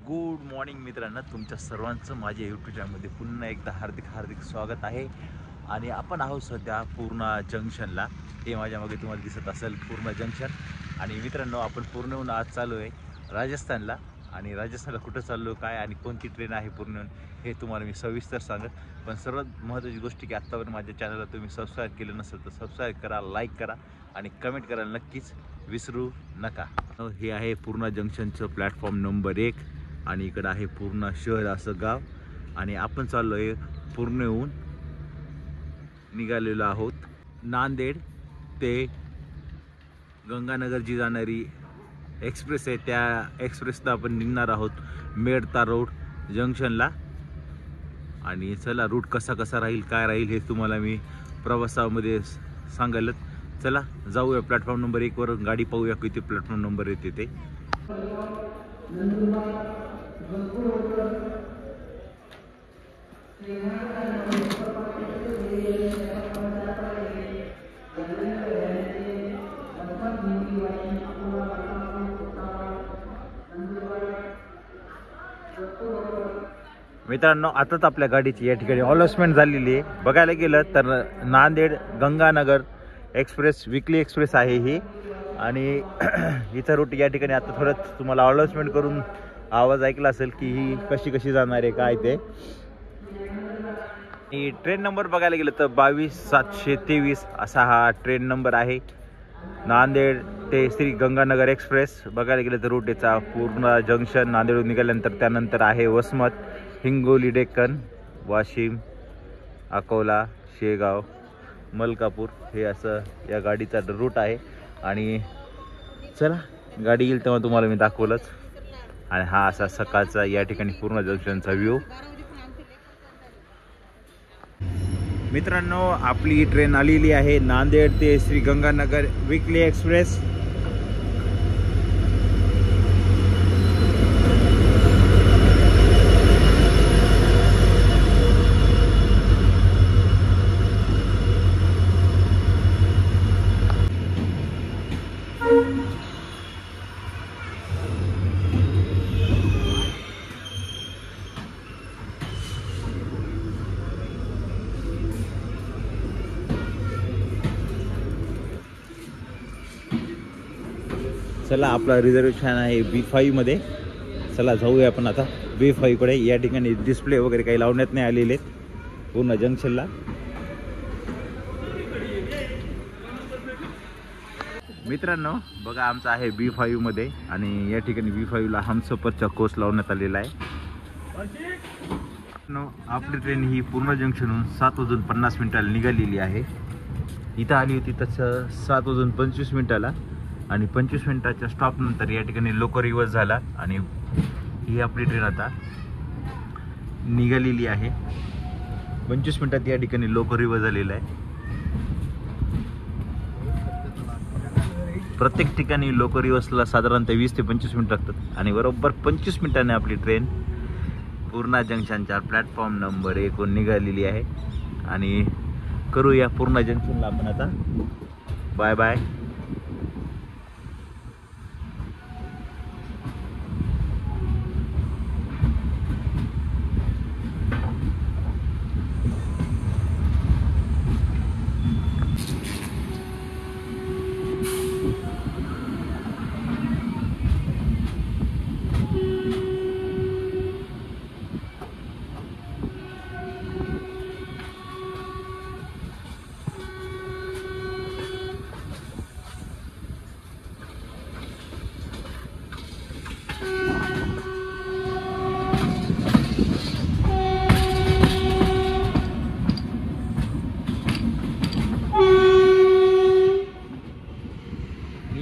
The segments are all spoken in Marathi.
गुड मॉर्निंग मित्रांनो, तुमच्या सर्वांचं माझ्या यूट्यूब चॅनलमध्ये पुन्हा एकदा हार्दिक स्वागत आहे. आणि आपण आहोत सध्या पूर्णा जंक्शनला. हे माझ्या मागे तुम्हाला दिसत असेल पूर्णा जंक्शन. आणि मित्रांनो, आपण पूर्णहून आज चालू आहे राजस्थानला. आणि राजस्थानला कुठं चाललो, काय आणि कोणती ट्रेन आहे पूर्णहून, हे तुम्हाला मी सविस्तर सांगत. पण सर्वात महत्त्वाची गोष्ट की आत्तापर्यंत माझ्या चॅनलला तुम्ही सबस्क्राईब केलं नसेल तर सबस्क्राईब करा, लाईक करा आणि कमेंट करायला नक्कीच विसरू नका. हे आहे पूर्णा जंक्शनचं प्लॅटफॉर्म नंबर 1 आणि इकडं आहे पूर्णा शहर असं गाव. आणि आपण चाललो आहे पूर्णहून निघालेलो आहोत. नांदेड ते गंगानगर जी जाणारी एक्सप्रेस आहे, त्या एक्सप्रेसला आपण निघणार आहोत मेडता रोड जंक्शनला. आणि चला, रूट कसा राहील, काय राहील हे तुम्हाला मी प्रवासामध्ये सांगायलाच. चला जाऊया प्लॅटफॉर्म नंबर 1 वर. गाडी पाहूया किती प्लॅटफॉर्म नंबर येते ते. मित्रांनो, आताच आपल्या गाडीची या ठिकाणी अनाउन्समेंट झालेली आहे. बघायला गेलं तर नांदेड गंगानगर एक्सप्रेस विकली एक्सप्रेस आहे ही. आणि हिचा रूट या ठिकाणी आता थोडं तुम्हाला अनाउन्समेंट करून आवाज ऐकला असेल की ही कशी जाणार आहे काय ते. ही ट्रेन नंबर बघायला गेलं तर 22-723 असा हा ट्रेन नंबर आहे. नांदेड ते श्री गंगानगर एक्सप्रेस. बघायला गेलं तर रूट याचा पूर्णा जंक्शन, नांदेडून निघाल्यानंतर त्यानंतर आहे वसमत, हिंगोली, डेक्कन, वाशिम, अकोला, शेगाव, मलकापूर, हे असं या गाडीचा रूट आहे. आणि चला, गाडी येईल तेव्हा तुम्हाला मी दाखवलंच. आणि हा असा सकाळचा या ठिकाणी पूर्णा जंक्शनचा व्ह्यू. मित्रांनो, आपली ट्रेन आलेली आहे नांदेड ते श्री गंगानगर विकली एक्सप्रेस. चला, आपला रिझर्वेशन आहे B5 मध्ये. चला जाऊया आपण आता B5 कडे. या ठिकाणी डिस्प्ले वगैरे काही लावण्यात नाही आलेले पूर्ण जंक्शनला. मित्रांनो बघा, आमचा आहे B5 मध्ये. आणि या ठिकाणी B5 ला हमसफरचा कोर्स लावण्यात आलेला आहे. आपली ट्रेन ही पूर्णा जंक्शनहून 7:50 निघालेली आहे. इथं आली होती तसं 7:25 आणि 25 मिनिटाच्या स्टॉप नंतर या ठिकाणी लोको रिवर्स झाला. आणि ही आपली ट्रेन आता निघालेली आहे. 25 मिनिटात या ठिकाणी लोको रिवर्स झालेला आहे. प्रत्येक ठिकाणी लोको रिवर्सला साधारणतः 20 ते 25 मिनिट लागतात. आणि बरोबर 25 मिनिटांनी आपली ट्रेन पूर्णा जंक्शनच्या प्लॅटफॉर्म नंबर 1 वर निघालेली आहे. आणि करूया पूर्णा जंक्शनला आपण आता बाय बाय.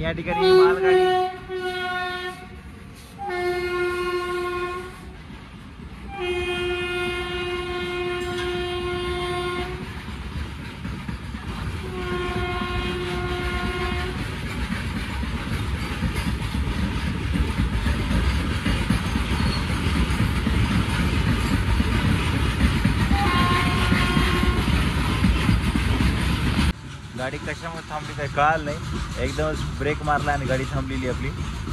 या ठिकाणी मालगाडी गाडी कशामुळे थांबली काय कळालं नाही. एकदमच ब्रेक मारला आणि गाडी थांबलेली आपली.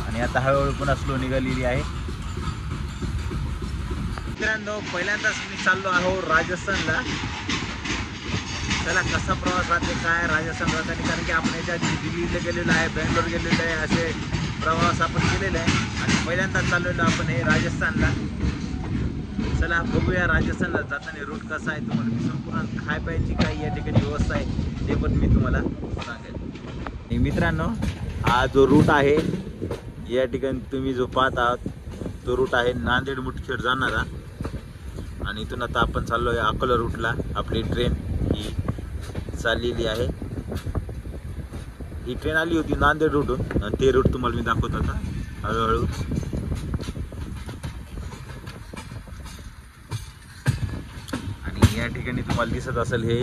आणि आता हळूहळू पुन्हा स्लो निघालेली आहे. मित्रांनो, पहिल्यांदाच मी चाललो आहो राजस्थानला. चला कसा प्रवास राहते काय राजस्थान राहताना, कारण की आपण याच्या दिल्लीला गेलेलो आहे, बेंगलोर गेलेलो आहे, असे प्रवास आपण केलेला आहे आणि पहिल्यांदाच चाललेलो आपण हे राजस्थानला. चला बघूया राजस्थानला जाताना रूट कसा आहे, तुम्हाला मी संपूर्ण खाय प्यायची काही या ठिकाणी व्यवस्था आहे ते पण मी तुम्हाला सांगेल. मित्रांनो, हा जो रूट आहे या ठिकाणी तुम्ही जो पाहत आहात तो रूट आहे नांदेड मुदखेड जाणारा आणि इथून आता आपण चाललो आहे अकोला रूटला. आपली ट्रेन ही चाललेली आहे. ही ट्रेन आली होती नांदेड रूटून आणि ते रूट तुम्हाला मी दाखवत आता हळूहळू. आणि या ठिकाणी तुम्हाला दिसत असेल हे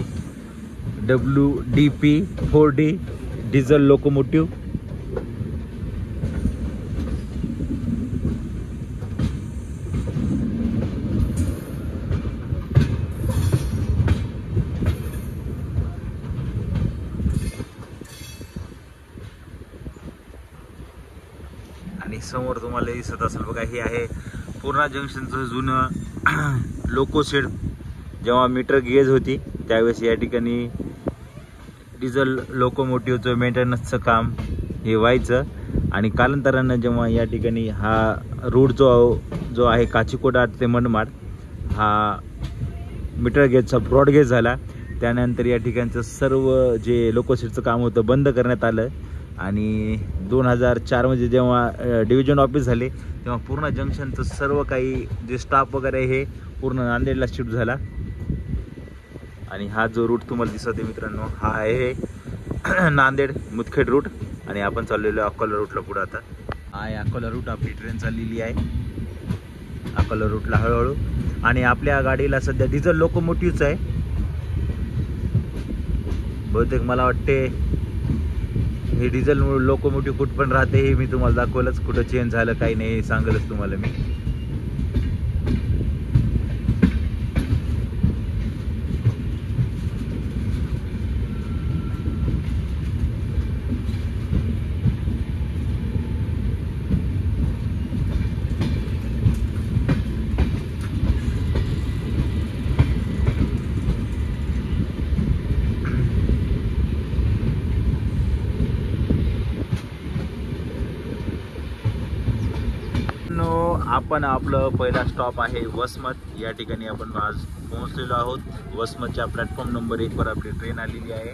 WDP 4D डिझेल लोकोमोटिव्ह. आणि समोर तुम्हाला दिसत असेल बघा, हे आहे पूर्णा जंक्शनचं जुनं लोको शेड. जेव्हा मीटर गेज होती त्यावेळेस या ठिकाणी डिझेल लोकोमोटिव्हचं मेंटेनन्सचं काम हे व्हायचं आणि कालांतरानं जेव्हा या ठिकाणी हा रूट जो आहे काचीकोटा ते मनमाड हा मीटर गेजचा ब्रॉड गेज झाला, त्यानंतर या ठिकाणचं सर्व जे लोको शेडचं काम होतं बंद करण्यात आलं आणि 2004 मध्ये जेव्हा डिव्हिजन ऑफिस झाले तेव्हा पूर्ण जंक्शनचं सर्व काही जे स्टाफ वगैरे हे पूर्ण नांदेडला शिफ्ट झाला. आणि हा जो रूट तुम्हाला दिसत आहे मित्रांनो, हा आहे नांदेड मुदखेड रूट आणि आपण चाललेलो आहे अकोला रूटला पुढे. आता हा आहे अकोला रूट. आपली ट्रेन चाललेली आहे अकोला रूटला हळूहळू आणि आपल्या गाडीला सध्या डिझेल लोकोमोटिव्हच आहे. बहुतेक मला वाटते हे डिझेल लोकोमोटिव्ह कुठं पण राहते हे मी तुम्हाला दाखवलंच, कुठं चेंज झालं काही नाही सांगलच तुम्हाला मी. आपण आपलं पहिला स्टॉप आहे वसमत. या ठिकाणी आपण आज पोहोचलेलो आहोत. वसमतच्या प्लॅटफॉर्म नंबर 1 वर आपली ट्रेन आलेली आहे.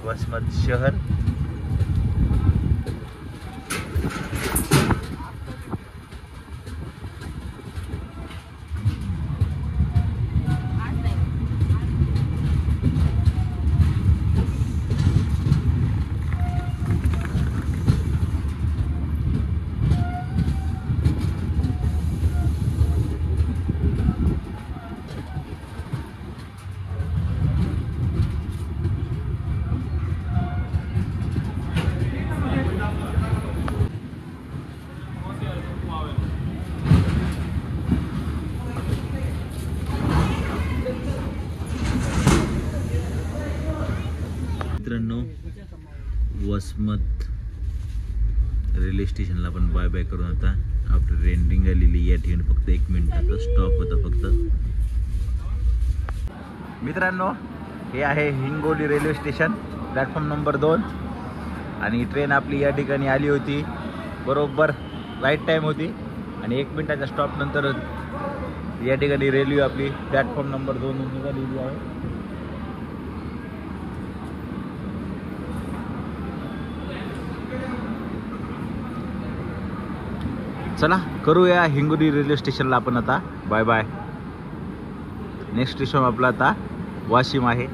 वसमत शहर. मित्रांनो, वसमत रेल्वे स्टेशनला आपण बाय बाय करून आता आपली ट्रेन निघालेली. या ठिकाणी फक्त 1 मिनिटाचा स्टॉप होता फक्त. मित्रांनो, हे आहे Hingoli railway station, platform number 2 आणि ट्रेन आपली या ठिकाणी आली होती. बरोबर राईट टाईम होती आणि 1 मिनिटाच्या स्टॉप नंतर या ठिकाणी रेल्वे आपली प्लॅटफॉर्म नंबर 2 निघालेली आहे. चला करूया हिंगोली रेल्वे स्टेशनला आपण आता बाय बाय. नेक्स्ट स्टेशन आपलं आता वाशिम आहे.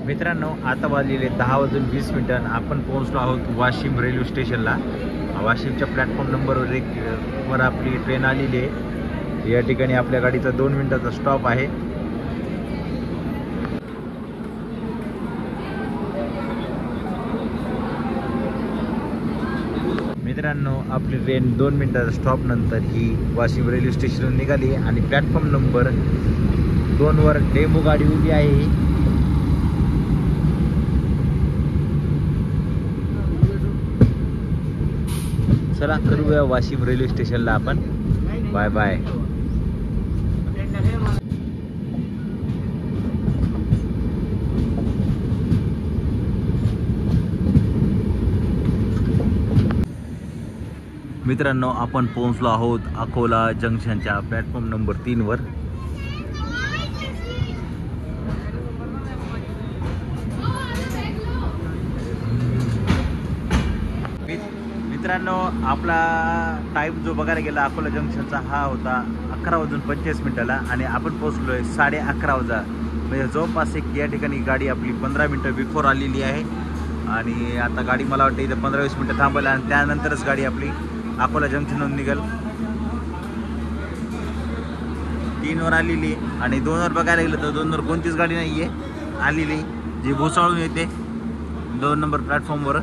मित्रांनो, आता वाजलेले 10:20 आपण पोहोचलो आहोत वाशिम रेल्वे स्टेशनला. वाशिमच्या प्लॅटफॉर्म नंबर 1 वर आपली ट्रेन आलेली आहे. या ठिकाणी आपल्या गाडीचा 2 मिनिटाचा स्टॉप आहे. मित्रांनो, आपली ट्रेन 2 मिनिटाच्या स्टॉप नंतर ही वाशिम रेल्वे स्टेशनवरून निघाली आणि प्लॅटफॉर्म नंबर 2 वर डेमो गाडी उभी आहे. चला करूया वाशिम रेल्वे स्टेशनला आपण बाय बाय. मित्रांनो, आपण पोहोचलो आहोत अकोला जंक्शनच्या प्लॅटफॉर्म नंबर 3 वर. मित्रांनो, आपला टाइम जो बघायला गेला अकोला जंक्शनचा हा होता 11:45 आणि आपण पोहोचलोय 11:30 वाजता. म्हणजे जवळपास या ठिकाणी गाडी आपली 15 मिनिटं बिफोर आलेली आहे. आणि आता गाडी मला वाटतं इथं 15-20 मिनिटं थांबवलं आणि त्यानंतरच गाडी आपली अकोला जंक्शनवरून निघाल. 3 वर आलेली आणि 2 वर बघायला गेलं तर 2 वर कोणतीच गाडी नाही आहे आलेली जी भुसावळून येते 2 नंबर प्लॅटफॉर्मवर.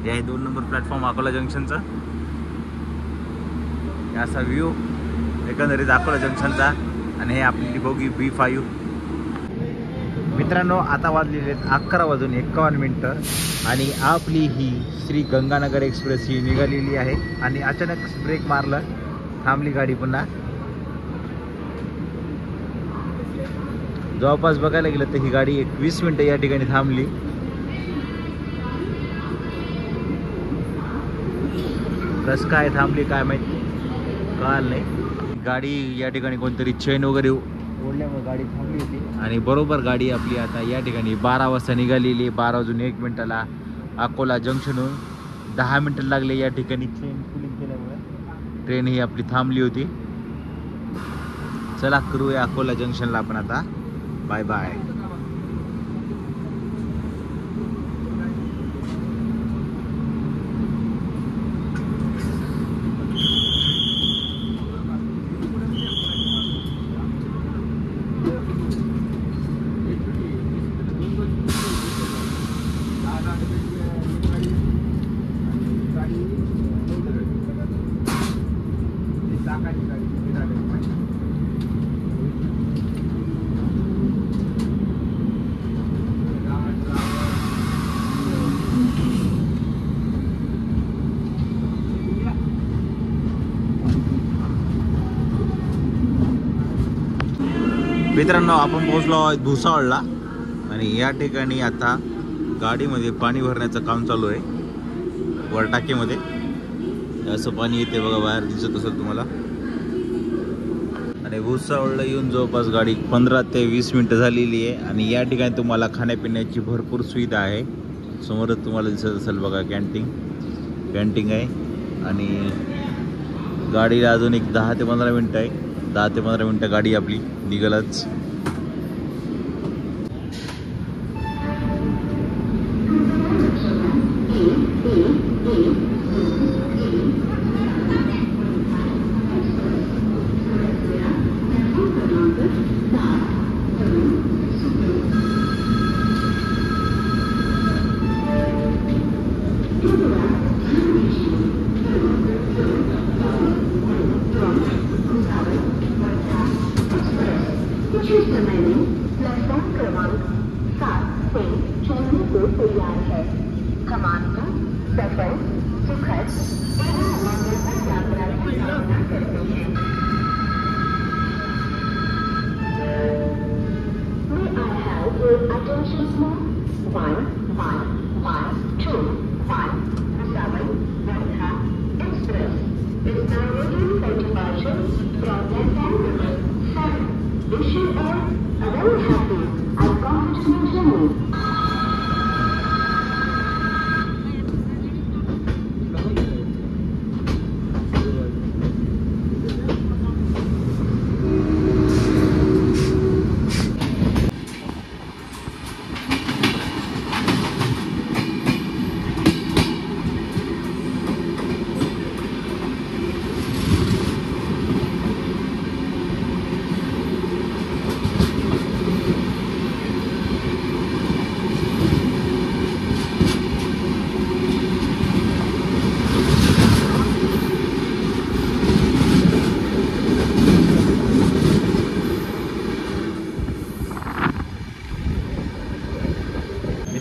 हे आहे 2 नंबर प्लॅटफॉर्म अकोला जंक्शनचा. असा व्ह्यू एकंदरीत अकोला जंक्शनचा. आणि हे आपली बोगी B5. मित्रांनो, आता वाजलेले आहेत 11:51 आणि आपली ही श्री गंगानगर एक्सप्रेस ही निघालेली आहे. आणि अचानक ब्रेक मारला, थांबली गाडी पुन्हा. जवळपास बघायला गेलं तर ही गाडी 20 मिनिटं या ठिकाणी थांबली. कसं काय थांबली काय माहिती, कळालं नाही. गाडी या ठिकाणी कोणतरी चेन वगैरे ओढल्यामुळे गाडी थांबली होती. आणि बरोबर गाडी आपली आता या ठिकाणी 12 वाजता निघालेली. 12:01 अकोला जंक्शनहून 10 मिनिटं लागले या ठिकाणी चेन पुलिंग केल्यामुळे ट्रेन ही आपली थांबली होती. चला करूया अकोला जंक्शनला आपण आता बाय बाय. मित्रांनो, आपण पोहोचलो आहोत भुसावळला आणि या ठिकाणी आता गाडीमध्ये पाणी भरण्याचं काम चालू आहे. वर टाकीमध्ये असं पाणी येते बघा, बाहेर दिसत असेल तुम्हाला. आणि भुसावळला येऊन जवळपास गाडी 15 ते 20 मिनिटं झालेली आहे. आणि या ठिकाणी तुम्हाला खाण्यापिण्याची भरपूर सुविधा आहे. समोरच तुम्हाला दिसत असेल बघा, कॅन्टीन आहे. आणि गाडीला अजून एक 10 ते 15 मिनिटं आहे. 10 ते 15 मिनिटं गाडी आपली निघालच.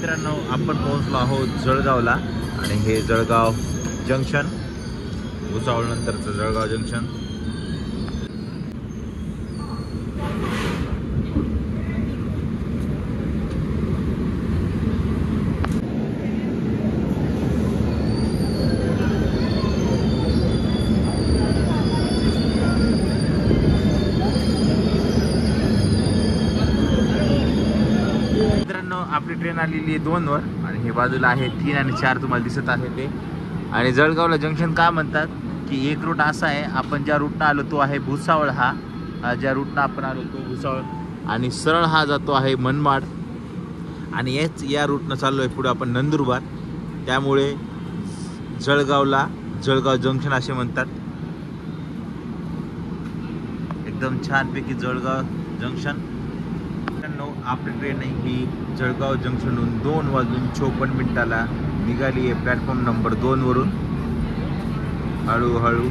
मित्रांनो, आपण पोहोचलो आहोत जळगावला आणि हे जळगाव जंक्शन, भुसावळ नंतरचं जळगाव जंक्शन. आपली ट्रेन आलेली आहे 2 वर आणि हे बाजूला आहे 3 आणि 4 तुम्हाला दिसत आहे ते. आणि जळगावला जंक्शन का म्हणतात की एक रूट असा आहे, आपण ज्या रूटनं आलो तो आहे भुसावळ, हा ज्या रूटनं आपण आलो तो भुसावळ, आणि सरळ हा जातो आहे मनमाड, आणि या रूटनं चाललो आहे पुढे आपण नंदुरबार. त्यामुळे जळगावला जळगाव जंक्शन असे म्हणतात. एकदम छानपैकी जळगाव जंक्शन. आपली ट्रेन ही जळगाव जंक्शनहून 2:54 निघाली आहे प्लॅटफॉर्म नंबर 2 वरून. हळूहळू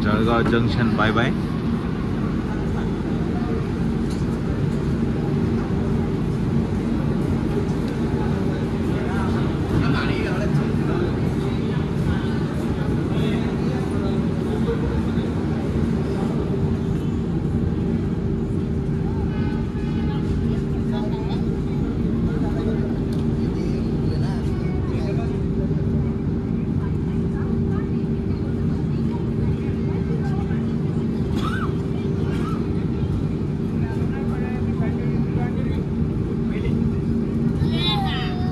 जळगाव जंक्शन बाय बाय.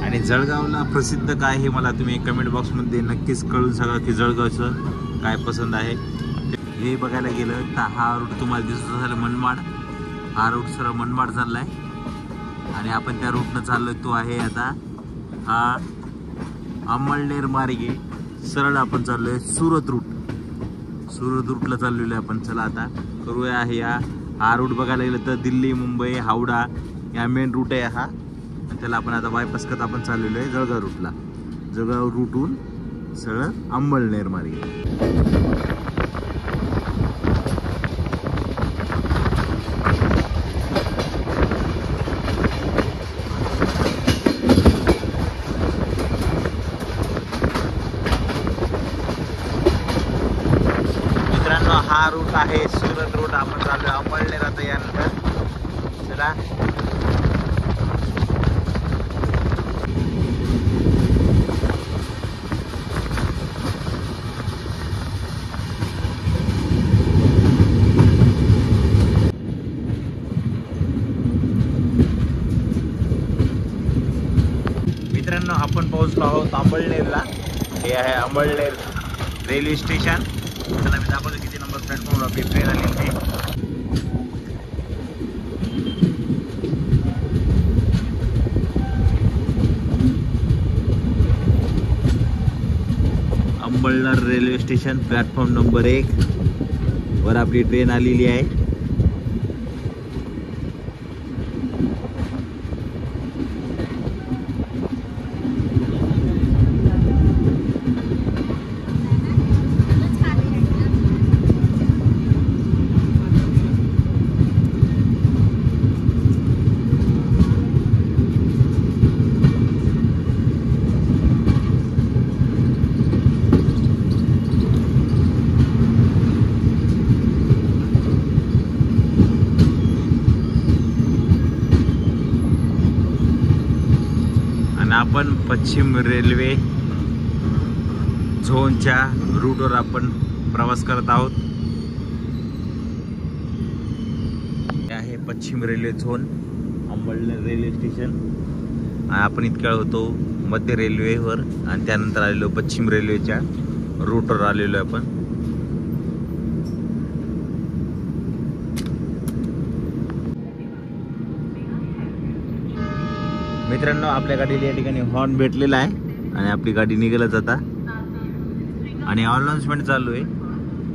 आणि जळगावला प्रसिद्ध काय हे मला तुम्ही कमेंट बॉक्समध्ये नक्कीच कळून सांगा की जळगावचं काय पसंत आहे. हे बघायला गेलं तर हा रूट तुम्हाला दिसत असेल मनमाड. हा रूट सरळ मनमाड चालला आहे आणि आपण त्या रूटनं चाललो तो आहे आता हा अंमळनेर मार्गे सरळ आपण चाललो आहे सुरत रूटला चाललेलो आहे आपण. चला आता करूया हा रूट बघायला गेलं तर दिल्ली, मुंबई, हावडा या मेन रूट आहे हा. त्याला आपण आता बायपास करत आपण चाललेलो आहे जळगाव रूटला. जळगाव रूटहून सरळ अंमळनेर मार्गे. मित्रांनो, हा रूट आहे सुरत रूट. आपण चाललोय अंमळनेर आता यानंतर. चला मित्रांनो, आपण पोहोचलो आहोत अंमळनेरला. हे आहे अंमळनेर रेल्वे स्टेशन. चला मी दाखवतो किती नंबर प्लॅटफॉर्मवर आपली ट्रेन आली आहे. Amalner railway station platform number 1 वर आपली ट्रेन आलेली आहे. आपण पश्चिम रेल्वे झोनच्या रूटवर आपण प्रवास करत आहोत. हे आहे पश्चिम railway zone Amalner railway station. आपण इतक्या होतो मध्य रेल्वेवर आणि त्यानंतर आलेलो पश्चिम रेल्वेच्या रूटवर आलेलो आपण. मित्रांनो, आपल्या गाडीला या ठिकाणी हॉर्न भेटलेला आहे. आणि आपली गाडी निघालच आता. आणि अनाउन्समेंट चालू आहे.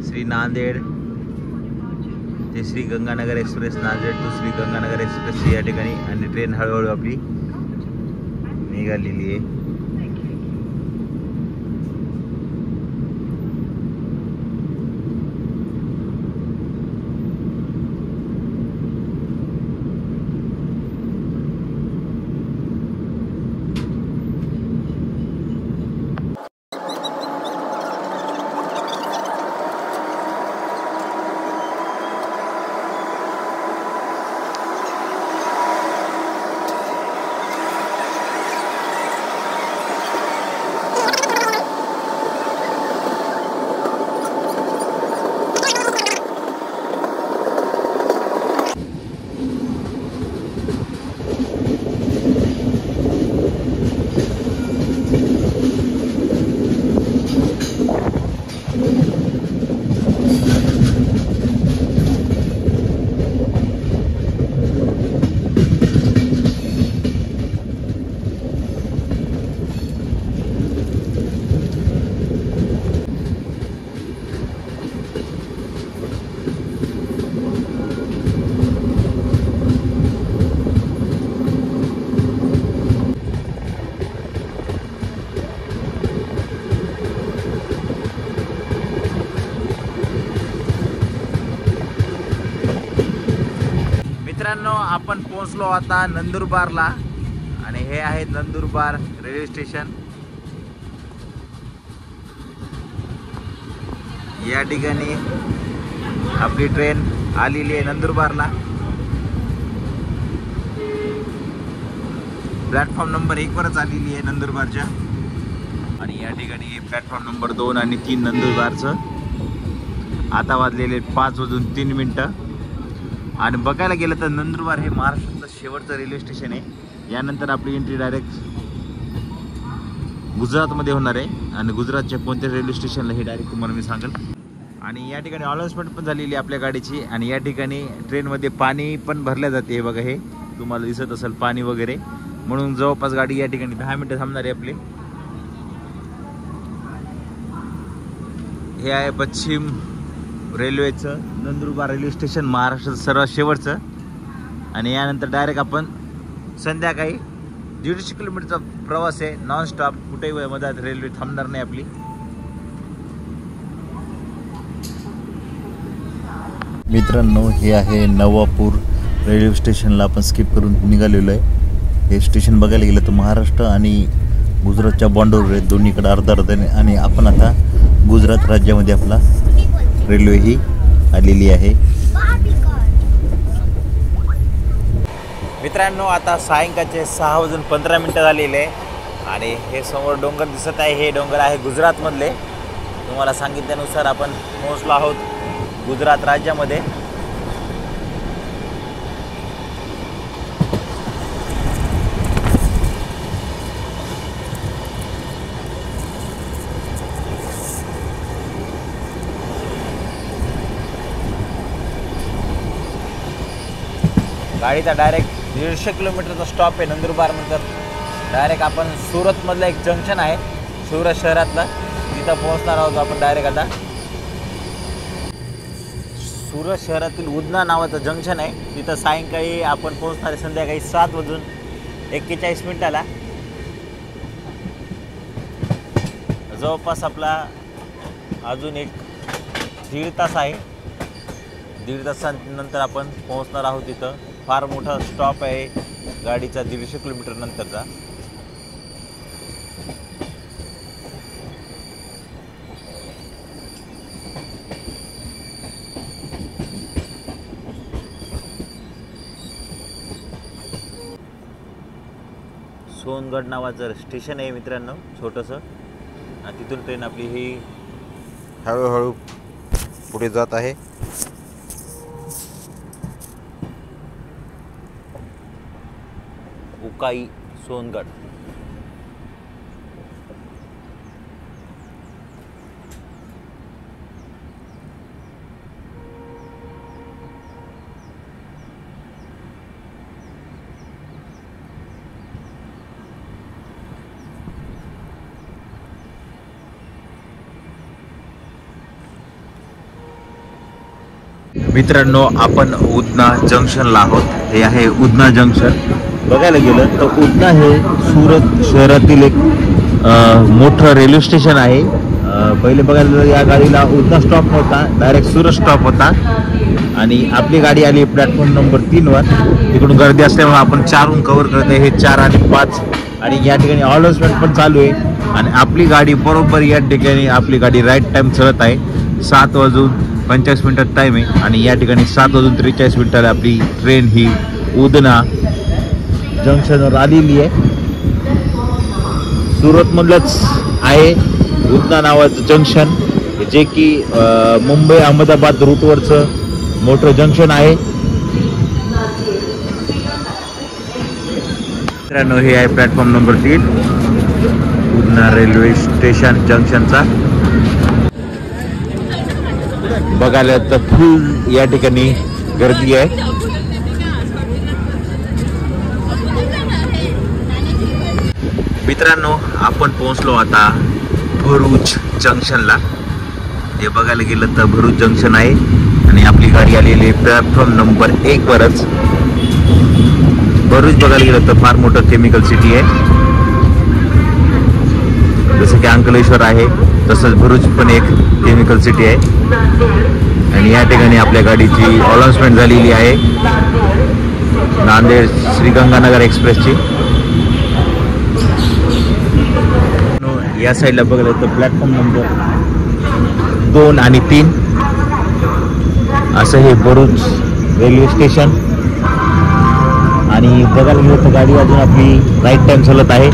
श्री नांदेड ते Shri Ganganagar express, Nanded to Shri Ganganagar express या ठिकाणी. आणि ट्रेन हळूहळू आपली निघालेली आहे. मित्रांनो, आपण पोहोचलो आता नंदुरबारला. आणि हे आहे नंदुरबार रेल्वे स्टेशन. या ठिकाणी आपली ट्रेन आलेली आहे नंदुरबारला. प्लॅटफॉर्म नंबर 1 वरच आलेली आहे नंदुरबारच्या. आणि या ठिकाणी प्लॅटफॉर्म नंबर 2 आणि 3 नंदुरबारचं. आता वाजलेले 5:03. आणि बघायला गेलं तर नंदुरबार हे महाराष्ट्राचं शेवटचं रेल्वे स्टेशन आहे. यानंतर आपली एंट्री डायरेक्ट गुजरातमध्ये होणार आहे. आणि गुजरातच्या कोणत्या रेल्वे स्टेशनला हे डायरेक्ट तुम्हाला मी सांगेल. आणि या ठिकाणी अनाउन्समेंट पण झालेली आपल्या गाडीची. आणि या ठिकाणी ट्रेनमध्ये पाणी पण भरल्या जाते. हे बघा, हे तुम्हाला दिसत असेल पाणी वगैरे. म्हणून जवळपास गाडी या ठिकाणी 10 मिनिटं थांबणार आहे आपली. हे आहे पश्चिम रेल्वेचं नंदुरबार रेल्वे स्टेशन, महाराष्ट्राचं सर्वात शेवटचं. आणि यानंतर डायरेक्ट आपण संध्याकाळी 150 किलोमीटरचा प्रवास आहे, नॉनस्टॉप. कुठेही मधात रेल्वे थांबणार नाही आपली. मित्रांनो, हे आहे नवापूर रेल्वे स्टेशनला आपण स्किप करून निघालेलो आहे. हे स्टेशन बघायला गेलं तर महाराष्ट्र आणि गुजरातच्या बॉर्डरवर आहे, दोन्हीकडे अर्धा. आणि आपण आता गुजरात राज्यामध्ये आपला रेल्वे ही आलेली आहे. मित्रांनो, आता सायंकाळचे 6:15 झालेले आहे. आणि हे समोर डोंगर दिसत आहे, हे डोंगर आहे गुजरातमधले. तुम्हाला सांगितल्यानुसार आपण पोहोचलो आहोत गुजरात राज्यामध्ये. गाडीचा डायरेक्ट 150 किलोमीटरचा स्टॉप आहे नंदुरबार. नंतर डायरेक्ट आपण सुरतमधलं एक जंक्शन आहे, सुरत शहरातलं, तिथं पोहोचणार आहोत आपण डायरेक्ट. आता सुरत शहरातील उदना नावाचं जंक्शन आहे, तिथं सायंकाळी आपण पोहोचणार आहे संध्याकाळी 7:41 जवळपास आपला अजून एक 1.5 तास आहे. 1.5 तासानंतर आपण पोहोचणार आहोत तिथं. फार मोठा स्टॉप आहे गाडीचा 150 किलोमीटर नंतरचा. सोनगड नावाचं स्टेशन आहे मित्रांनो, छोटंसं. आणि तिथून ट्रेन आपली ही हळूहळू पुढे जात आहे. उकाई सोनगड. मित्रांनो, आपण उधना जंक्शनला आहोत. हे आहे उधना जंक्शन. बघायला गेलं तर उधना हे सुरत शहरातील एक मोठं रेल्वे स्टेशन आहे. पहिले बघायला गेलं या गाडीला उधना स्टॉप नव्हता, डायरेक्ट सुरत स्टॉप होता. आणि आपली गाडी आली प्लॅटफॉर्म नंबर 3वर. तिकडून गर्दी असल्यामुळे आपण 4हून कव्हर करत आहे. हे 4 आणि 5 आणि या ठिकाणी अनाउन्समेंट पण चालू आहे. आणि आपली गाडी बरोबर या ठिकाणी आपली गाडी राईट टाइम चलत आहे. 7:45 टाइम आहे. आणि या ठिकाणी 7:43 आपली ट्रेन ही उधना जंक्शनवर आलेली आहे. सुरतमधलंच आहे उधना नावाचं जंक्शन, जे की मुंबई अहमदाबाद रूटवरचं मोठं जंक्शन आहे. मित्रांनो, हे आहे platform number 3 Udhna railway station जंक्शनचा. बघायला तर फुल या ठिकाणी गर्दी आहे. मित्रांनो, आपण पोहोचलो आता भरूच जंक्शनला. हे बघायला गेलं तर भरूच जंक्शन आहे आणि आपली गाडी आलेली प्लॅटफॉर्म नंबर 1 वरच. भरूच बघायला गेलं तर फार मोठं केमिकल सिटी आहे. जसं की अंकलेश्वर आहे तसंच भरूच पण एक केमिकल सिटी आहे. आणि या ठिकाणी आपल्या गाडीची अनाउन्समेंट झालेली आहे नांदेड श्रीगंगानगर एक्सप्रेसची. या साईडला बघायला तर प्लॅटफॉर्म नंबर 2 आणि 3 असं हे भरूच रेल्वे स्टेशन. आणि बघायला गेलं तर गाडी अजून आपली राईट टाइम चालत आहे.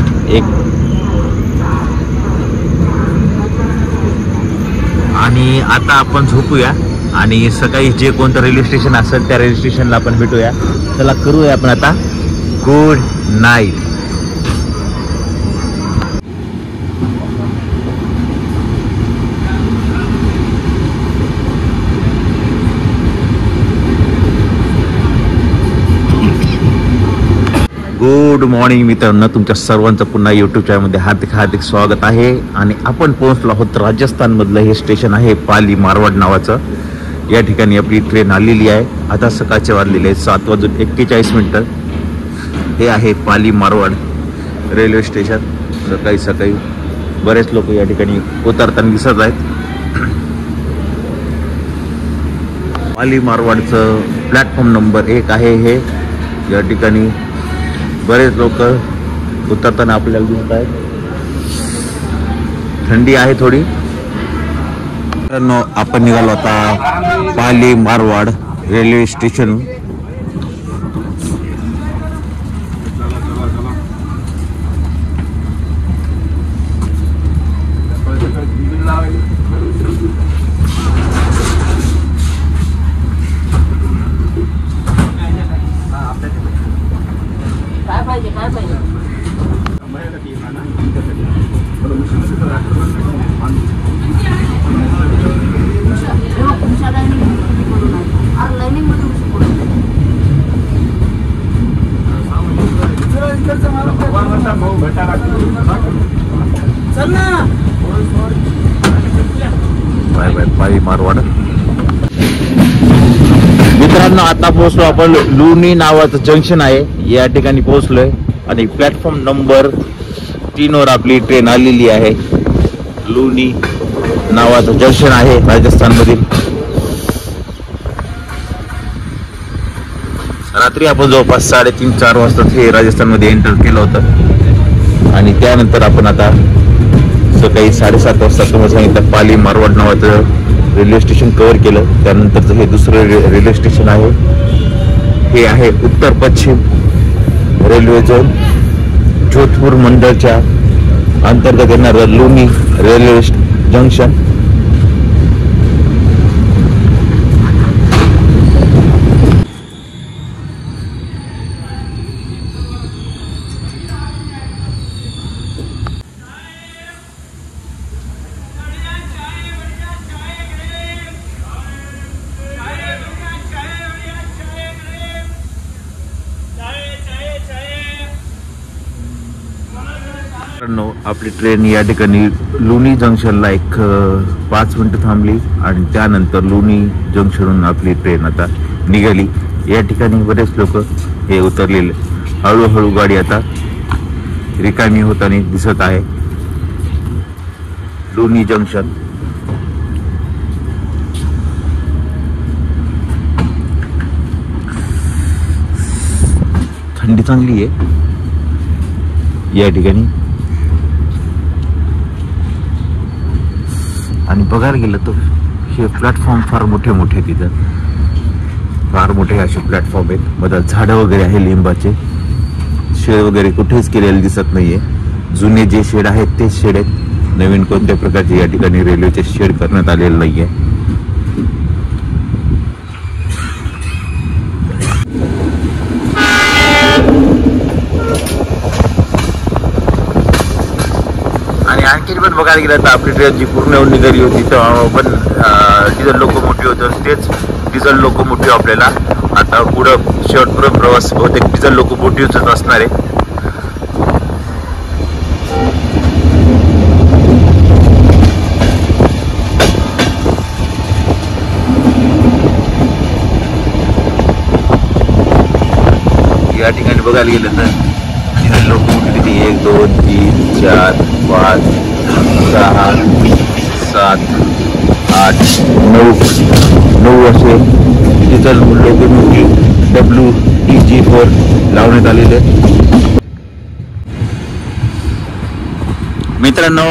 आणि आता आपण झोपूया आणि सकाळी जे कोणतं रेल्वे स्टेशन असेल त्या रेल्वे स्टेशनला आपण भेटूया. चला करूया आपण आता गुड नाईट. गुड मॉर्निंग मित्रांनो, तुमच्या सर्वांचं पुन्हा यूट्यूब चॅनलमध्ये हार्दिक स्वागत आहे. आणि आपण पोहोचलो आहोत राजस्थानमधलं हे स्टेशन आहे पाली मारवाड नावाचं. या ठिकाणी आपली ट्रेन आलेली आहे. आता सकाळचे वाजलेले आहेत 7:41. हे आहे पाली मारवाड रेल्वे स्टेशन. सकाळी बरेच लोक या ठिकाणी उतरताना दिसत आहेत. पाली मारवाडचं प्लॅटफॉर्म नंबर 1 आहे हे. या ठिकाणी बरेच लोक उतरताना आपल्याला दिसत आहेत. थंडी आहे थोडी. मित्रांनो, आपण निघालो आता Pali Marwad railway station. Bye bye Pali Marwad. मित्रांनो, आता पोहोचलो आपण लुनी नावाचं जंक्शन आहे. या ठिकाणी पोहोचलोय आणि प्लॅटफॉर्म नंबर 3 वर आपली ट्रेन आलेली आहे. लुनी नावाचं जंक्शन आहे राजस्थान मधील. रात्री आपण जवळपास 3:30-4 वाजता हे राजस्थानमध्ये एंटर केलं होतं. आणि त्यानंतर आपण आता सकाळी 7:30 वाजता तुम्हाला सांगितलं पाली मारवाड नावाचं रेल्वे स्टेशन कव्हर केलं. त्यानंतरचं हे दुसरं रेल्वे स्टेशन आहे. हे आहे उत्तर पश्चिम रेल्वे झोन जोधपूर मंडळच्या अंतर्गत येणारं लुनी रेल्वे जंक्शन. मित्रांनो, आपली ट्रेन या ठिकाणी लोणी जंक्शनला एक 5 मिनिटं थांबली आणि त्यानंतर लोणी जंक्शनहून आपली ट्रेन आता निघाली. या ठिकाणी बरेच लोक हे उतरलेले. हळूहळू गाडी आता रिकामी होताना दिसत आहे. लोणी जंक्शन थंडी चांगली आहे या ठिकाणी. आणि बघायला गेलं तर हे प्लॅटफॉर्म फार मोठे मोठे तिथं फार मोठे असे प्लॅटफॉर्म आहेत. मधात झाडं वगैरे आहे, लिंबाचे शेड वगैरे कुठेच केलेले दिसत नाहीये. जुने जे शेड आहेत तेच शेड आहेत. नवीन कोणत्या प्रकारचे या ठिकाणी रेल्वेचे शेड करण्यात आलेले नाहीये. आणि आणखी पण बघायला गेलं तर आपली ट्रेन जी पूर्ण येऊन निघाली होती तेव्हा पण डिझेल लोकोमोटिव्ह होतं. तेच डिझेल लोकोमोटिव्ह आपल्याला आता पुढं शेवटपर्यंत प्रवास बहुतेक डिझेल लोकोमोटिव्हच असणार आहे. या ठिकाणी बघायला गेलं तर डिझेल लोकोमोटिव्ह किती 1 2 3 4 5 6 7 8 9 असे डिझेल लोकोमोटिव्ह WTG4 लावण्यात आलेले. मित्रांनो,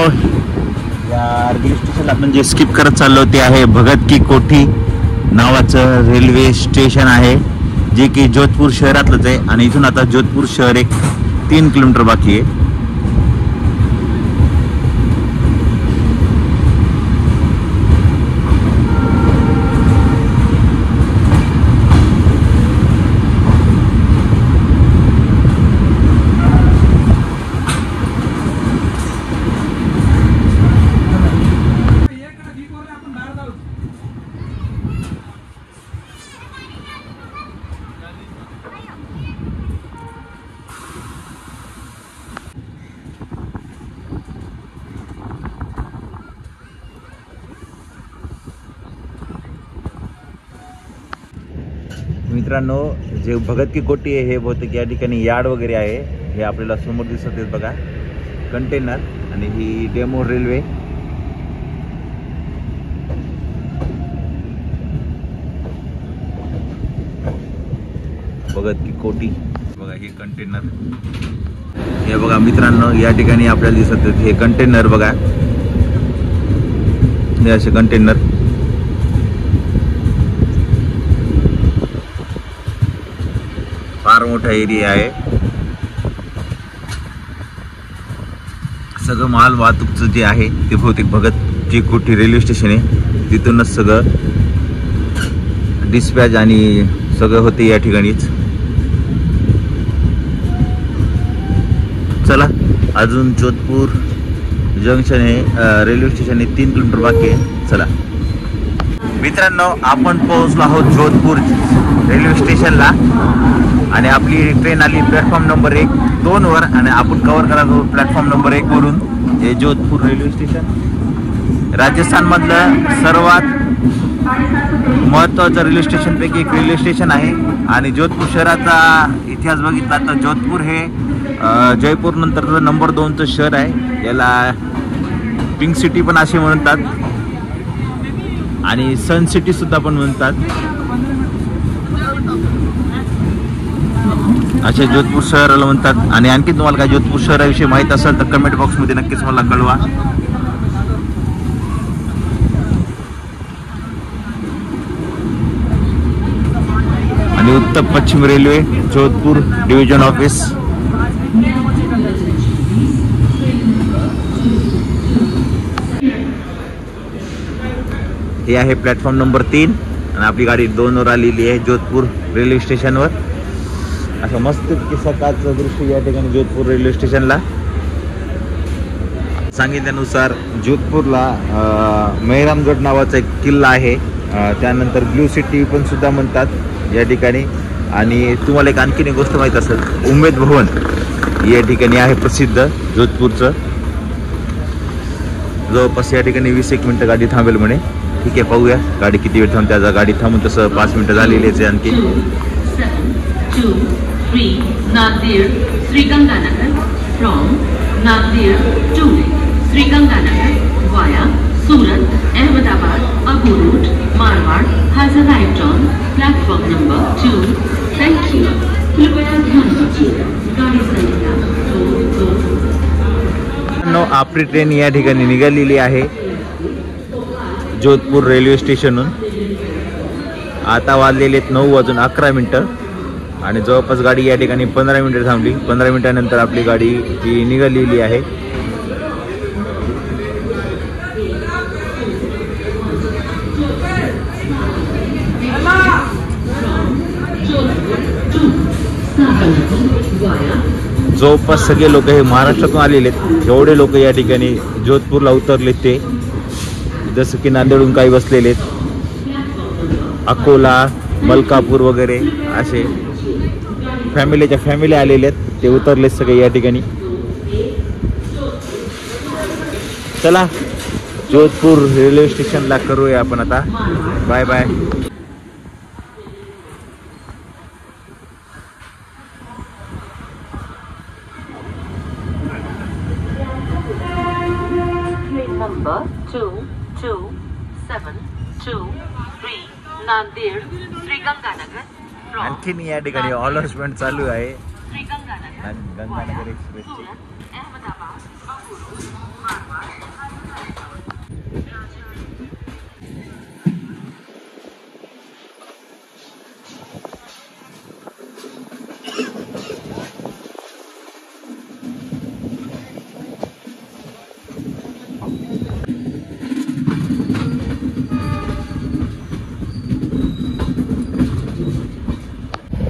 या रेल्वे स्टेशनला आपण जे स्किप करत चाललो ते आहे भगत की कोठी नावाचं रेल्वे स्टेशन आहे, जे की जोधपूर शहरातलंच आहे. आणि इथून आता जोधपूर शहर एक 3 किलोमीटर बाकी आहे. मित्रांनो, जे भगत की कोठी आहे हे बहुतेक या ठिकाणी यार्ड वगैरे आहे. हे आपल्याला समोर दिसत आहेत बघा, कंटेनर. आणि ही डेमो रेल्वे. भगत की कोठी बघा, हे कंटेनर. हे बघा मित्रांनो, या ठिकाणी आपल्याला दिसत आहेत हे कंटेनर बघा, हे असे कंटेनर. फार मोठा एरिया आहे. सगळं माल वाहतूकचं जे आहे ते बहुतेक भगत की कोठी रेल्वे स्टेशन आहे, तिथूनच सगळं डिस्पॅच आणि सगळं होते या ठिकाणीच. चला, अजून जोधपूर जंक्शन आहे रेल्वे स्टेशन आहे 3 किलोमीटर बाकी आहे. चला मित्रांनो, आपण पोहोचलो आहोत जोधपूर रेल्वे स्टेशनला. आणि आपली ट्रेन आली प्लॅटफॉर्म नंबर 1, 2 वर. आणि आपण कव्हर करायचो प्लॅटफॉर्म नंबर 1 वरून. हे जोधपूर रेल्वे स्टेशन राजस्थानमधलं सर्वात महत्त्वाचं रेल्वे स्टेशनपैकी एक रेल्वे स्टेशन आहे. आणि जोधपूर शहराचा इतिहास बघितला तर जोधपूर हे जयपूर नंतरचं नंबर 2चं शहर आहे. याला पिंक सिटी पण असे म्हणतात आणि सन सिटी सुद्धा पण म्हणतात. असे जोधपूर शहराला म्हणतात. आणि आणखी तुम्हाला काय जोधपूर शहराविषयी माहीत असेल तर कमेंट बॉक्समध्ये नक्कीच मला कळवा. आणि उत्तर पश्चिम रेल्वे जोधपूर डिव्हिजन ऑफिस. हे आहे प्लॅटफॉर्म नंबर 3. आणि आपली गाडी 2 वर आलेली आहे जोधपूर रेल्वे स्टेशनवर. असं मस्त सकाळचं दृश्य या ठिकाणी जोधपूर रेल्वे स्टेशनला. सांगितल्यानुसार जोधपूरला मेहरामगड नावाचा एक किल्ला आहे. त्यानंतर ब्लू सिटी पण सुद्धा म्हणतात या ठिकाणी. आणि तुम्हाला एक आणखीन एक गोष्ट माहीत असेल, उमेद भवन या ठिकाणी आहे प्रसिद्ध जोधपूरचं. जवळपास या ठिकाणी 20-1 मिनिटं गाडी थांबेल म्हणे. ठीक आहे, पाहूया गाडी किती वेळ थांबते. आता गाडी थांबून तसं 5 मिनिटं झालेलीच आहे आणखी. 723 Nadir Sriganganagar from Nadir to Sriganganagar via Surat, Ahmedabad, Abu Road, Marwar has arrived on platform number 2. Thank you. कृपया ध्यान रखिएगा. गाड़ी संख्या 222. आपली ट्रेन या ठिकाणी निघालेली आहे जोधपूर रेल्वे स्टेशनहून. आता वाजलेले आहेत 9:11 आणि जवळपास गाडी या ठिकाणी 15 मिनिटं थांबली. 15 मिनिटानंतर आपली गाडी ही निघालेली आहे. जवळपास सगळे लोक हे महाराष्ट्रातून आलेले आहेत. जेवढे लोक या ठिकाणी जोधपूरला उतरले ते, जसं की नांदेडहून काही बसलेले आहेत, अकोला, मलकापूर वगैरे असे फॅमिलीच्या फॅमिली आलेले आहेत. ते उतरलेत सगळे या ठिकाणी. चला जोधपूर रेल्वे स्टेशनला करूया आपण आता. Bye bye. Number 2273 Nadir Sriganganagar from आणखीन या ठिकाणी अनाउन्समेंट चालू आहे Sriganganagar Ganganagar एक्सप्रेसची. Surat, Ahmedabad, Abu Road, Marwar.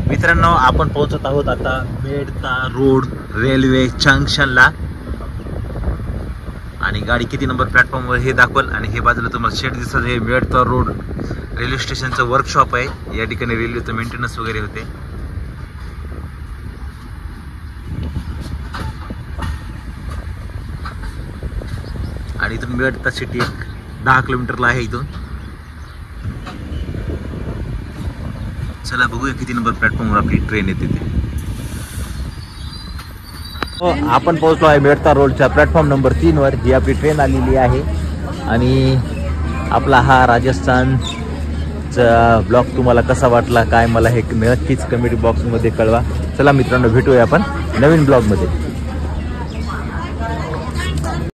मित्रांनो, आपण पोहोचत आहोत आता मेडता रोड रेल्वे जंक्शनला. आणि गाडी किती नंबर प्लॅटफॉर्मवर हे दाखवल. आणि हे बाजूला तुम्हाला शेड दिसत, हे मेडता रोड रेल्वे स्टेशनचं वर्कशॉप आहे. या ठिकाणी रेल्वेचं मेंटेनन्स वगैरे होते. आणि इथून मेडता सिटी एक 10 किलोमीटरला आहे इथून. चला बघूया किती नंबर प्लॅटफॉर्मवर आपली ट्रेन येते ते. आपण पोहोचलो आहे मेडता रोडच्या प्लॅटफॉर्म नंबर 3 वर. ही आपली ट्रेन आलेली आहे. आणि आपला हा राजस्थानचा ब्लॉग तुम्हाला कसा वाटला काय, मला हे नक्कीच कमेंट बॉक्समध्ये कळवा. चला मित्रांनो, भेटूया आपण नवीन ब्लॉगमध्ये.